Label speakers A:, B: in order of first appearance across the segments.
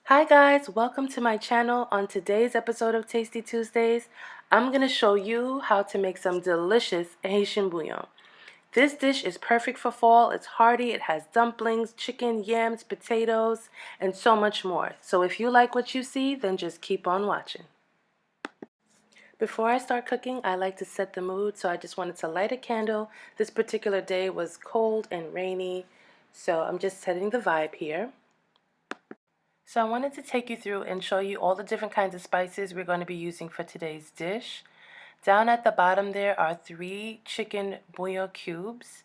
A: Hi guys, welcome to my channel. On today's episode of Tasty Tuesdays, I'm going to show you how to make some delicious Haitian bouillon. This dish is perfect for fall. It's hearty, it has dumplings, chicken, yams, potatoes, and so much more. So if you like what you see, then just keep on watching. Before I start cooking, I like to set the mood, so I just wanted to light a candle. This particular day was cold and rainy, so I'm just setting the vibe here. So I wanted to take you through and show you all the different kinds of spices we're going to be using for today's dish. Down at the bottom there are 3 chicken bouillon cubes.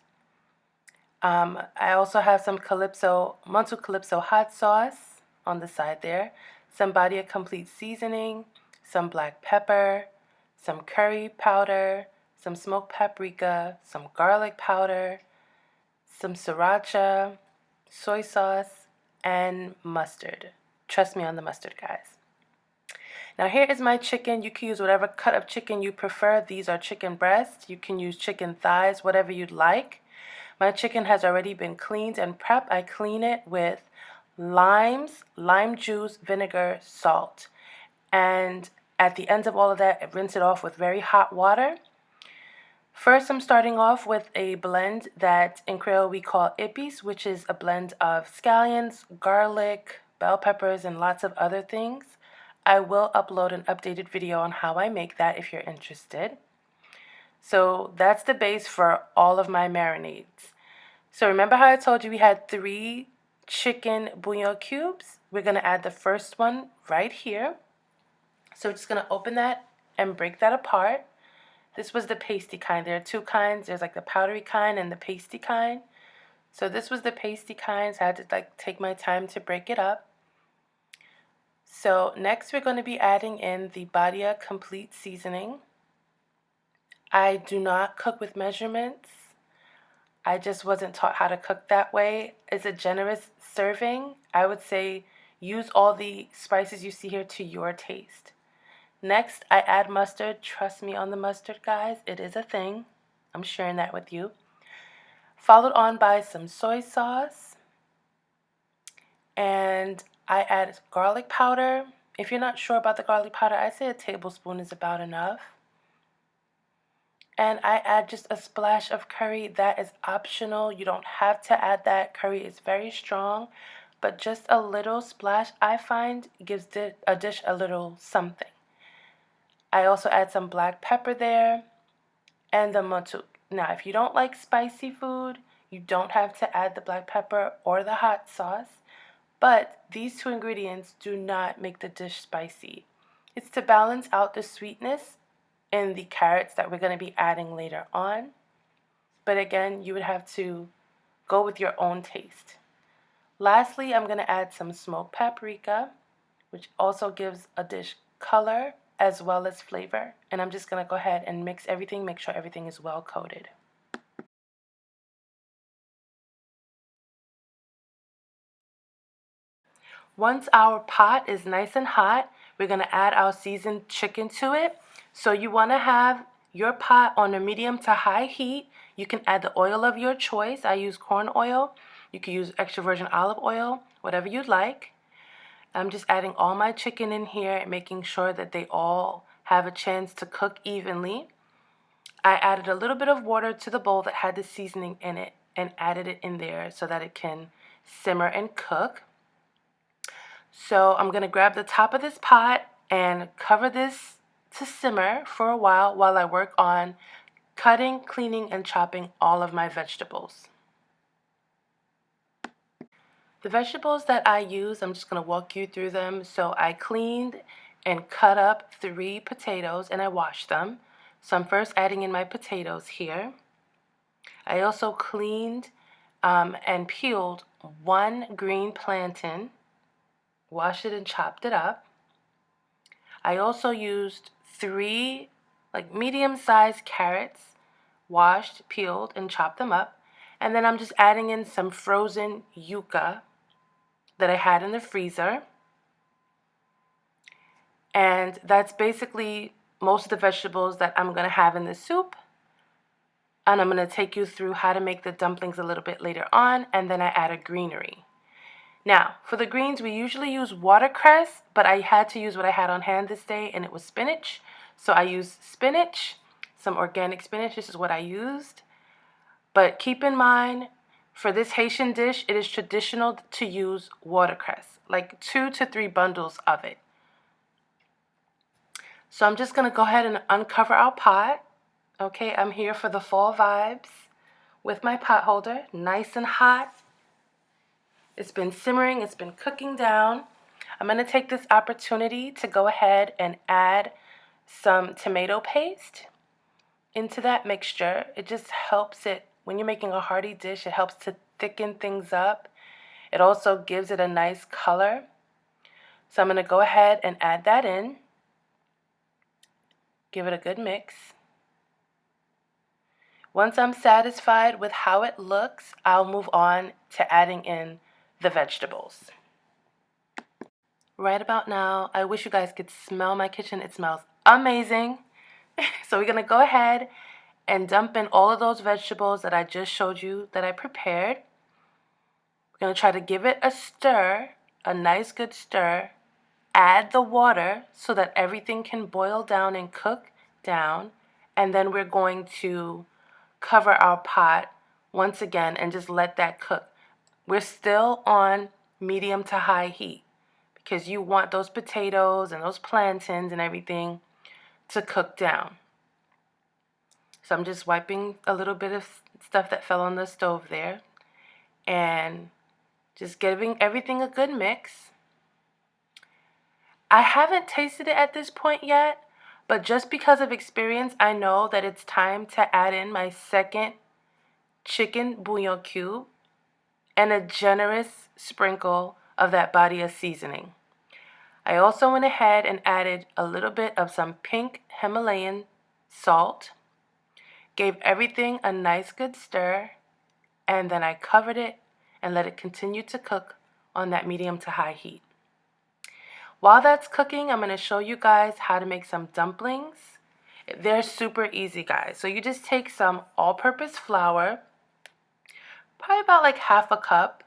A: I also have some Montu Calypso hot sauce on the side there, some Badia Complete seasoning, some black pepper, some curry powder, some smoked paprika, some garlic powder, some sriracha, soy sauce, and mustard. Trust me on the mustard, guys. Now here is my chicken. You can use whatever cut of chicken you prefer. These are chicken breasts. You can use chicken thighs, whatever you'd like. My chicken has already been cleaned and prepped. I clean it with limes, lime juice, vinegar, salt. And at the end of all of that, I rinse it off with very hot water. First, I'm starting off with a blend that in Creole we call ipis, which is a blend of scallions, garlic, bell peppers, and lots of other things. I will upload an updated video on how I make that if you're interested. So that's the base for all of my marinades. So remember how I told you we had 3 chicken bouillon cubes? We're going to add the first one right here. So we're just going to open that and break that apart. This was the pasty kind. There are 2 kinds. There's like the powdery kind and the pasty kind. So this was the pasty kind, so I had to take my time to break it up. So next we're going to be adding in the Badia Complete seasoning. I do not cook with measurements. I just wasn't taught how to cook that way. It's a generous serving. I would say use all the spices you see here to your taste. Next, I add mustard. Trust me on the mustard, guys. It is a thing. I'm sharing that with you. Followed on by some soy sauce. And I add garlic powder. If you're not sure about the garlic powder, I say a tablespoon is about enough. And I add just a splash of curry. That is optional. You don't have to add that. Curry is very strong, but just a little splash, I find, gives a dish a little something. I also add some black pepper there and the motu. Now, if you don't like spicy food, you don't have to add the black pepper or the hot sauce, but these 2 ingredients do not make the dish spicy. It's to balance out the sweetness in the carrots that we're going to be adding later on. But again, you would have to go with your own taste. Lastly, I'm going to add some smoked paprika, which also gives a dish color as well as flavor. And I'm just going to go ahead and mix everything, make sure everything is well coated. Once our pot is nice and hot, we're going to add our seasoned chicken to it. So you want to have your pot on a medium to high heat. You can add the oil of your choice. I use corn oil. You can use extra virgin olive oil, whatever you'd like. I'm just adding all my chicken in here and making sure that they all have a chance to cook evenly. I added a little bit of water to the bowl that had the seasoning in it and added it in there so that it can simmer and cook. So I'm going to grab the top of this pot and cover this to simmer for a while I work on cutting, cleaning, and chopping all of my vegetables. The vegetables that I use, I'm just going to walk you through them. So I cleaned and cut up 3 potatoes and I washed them. So I'm first adding in my potatoes here. I also cleaned and peeled 1 green plantain, washed it and chopped it up. I also used 3 medium-sized carrots, washed, peeled, and chopped them up. And then I'm just adding in some frozen yuca that I had in the freezer. And that's basically most of the vegetables that I'm going to have in the soup. And I'm going to take you through how to make the dumplings a little bit later on, and then I add a greenery. Now, for the greens, we usually use watercress, but I had to use what I had on hand this day, and it was spinach. So I used spinach, some organic spinach. This is what I used. But keep in mind, for this Haitian dish, it is traditional to use watercress, like 2 to 3 bundles of it. So I'm just going to go ahead and uncover our pot. Okay, I'm here for the fall vibes with my pot holder, nice and hot. It's been simmering, it's been cooking down. I'm going to take this opportunity to go ahead and add some tomato paste into that mixture. It just helps it, when you're making a hearty dish, it helps to thicken things up. It also gives it a nice color. So I'm going to go ahead and add that in. Give it a good mix. Once I'm satisfied with how it looks, I'll move on to adding in the vegetables. Right about now, I wish you guys could smell my kitchen. It smells amazing. So we're going to go ahead and dump in all of those vegetables that I just showed you that I prepared. We're going to try to give it a stir, a nice good stir. Add the water so that everything can boil down and cook down. And then we're going to cover our pot once again and just let that cook. We're still on medium to high heat because you want those potatoes and those plantains and everything to cook down. So I'm just wiping a little bit of stuff that fell on the stove there and just giving everything a good mix. I haven't tasted it at this point yet, but just because of experience, I know that it's time to add in my second chicken bouillon cube and a generous sprinkle of that barilla seasoning. I also went ahead and added a little bit of some pink Himalayan salt, gave everything a nice good stir, and then I covered it and let it continue to cook on that medium to high heat. While that's cooking, I'm going to show you guys how to make some dumplings. They're super easy, guys. So you just take some all-purpose flour, probably about like half a cup.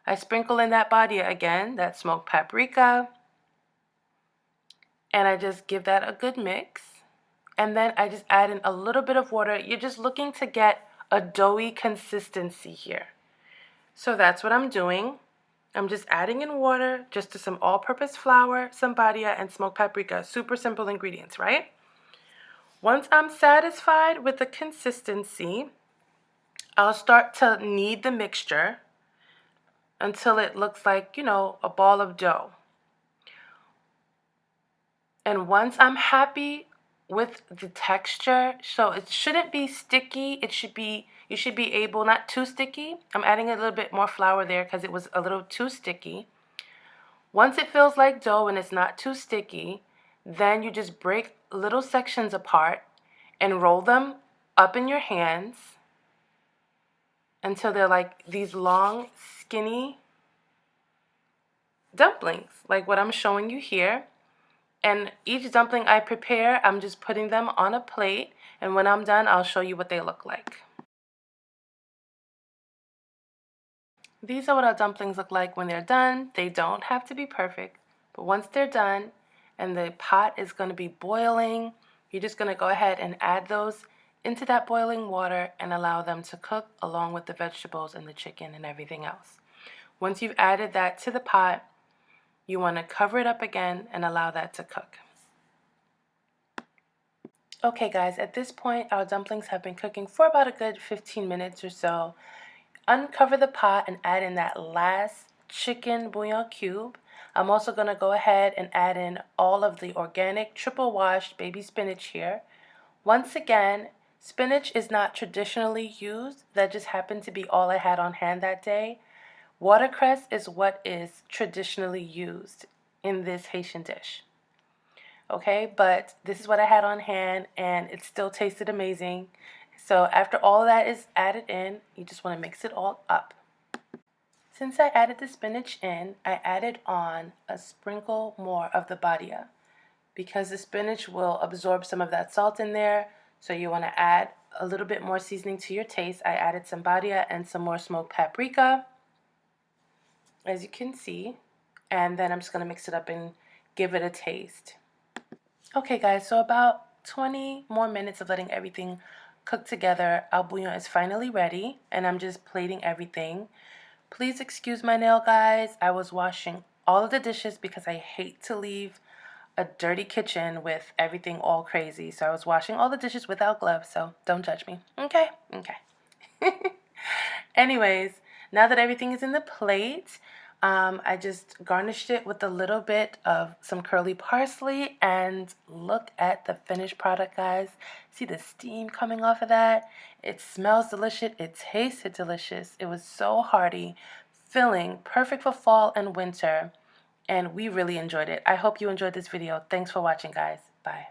A: I sprinkle in that barilla again, that smoked paprika, and I just give that a good mix. And then I just add in a little bit of water. You're just looking to get a doughy consistency here. So that's what I'm doing. I'm just adding in water, just to some all-purpose flour, some barilla, and smoked paprika. Super simple ingredients, right? Once I'm satisfied with the consistency, I'll start to knead the mixture until it looks like, a ball of dough. And once I'm happy with the texture, so it shouldn't be sticky, you should be able, not too sticky. I'm adding a little bit more flour there because it was a little too sticky. Once it feels like dough and it's not too sticky, then you just break little sections apart and roll them up in your hands until they're like these long, skinny dumplings, like what I'm showing you here. And each dumpling I prepare, I'm just putting them on a plate, and when I'm done, I'll show you what they look like. These are what our dumplings look like when they're done. They don't have to be perfect, but once they're done and the pot is going to be boiling, you're just going to go ahead and add those into that boiling water and allow them to cook along with the vegetables and the chicken and everything else. Once you've added that to the pot, you want to cover it up again and allow that to cook. Okay guys, at this point our dumplings have been cooking for about a good 15 minutes or so. Uncover the pot and add in that last chicken bouillon cube. I'm also going to go ahead and add in all of the organic triple washed baby spinach here. Once again, spinach is not traditionally used. That just happened to be all I had on hand that day. Watercress is what is traditionally used in this Haitian dish. Okay, but this is what I had on hand and it still tasted amazing. So after all that is added in, you just want to mix it all up. Since I added the spinach in, I added on a sprinkle more of the barilla because the spinach will absorb some of that salt in there. So you want to add a little bit more seasoning to your taste. I added some barilla and some more smoked paprika. as you can see, and then I'm just going to mix it up and give it a taste. Okay guys, so about 20 more minutes of letting everything cook together. Our bouillon is finally ready, and I'm just plating everything. Please excuse my nail, guys. I was washing all of the dishes because I hate to leave a dirty kitchen with everything all crazy. So I was washing all the dishes without gloves, so don't judge me. Okay? Okay. Anyways, now that everything is in the plate, I just garnished it with a little bit of some curly parsley, and look at the finished product, guys. See the steam coming off of that? It smells delicious. It tasted delicious. It was so hearty, filling, perfect for fall and winter, and we really enjoyed it. I hope you enjoyed this video. Thanks for watching, guys. Bye.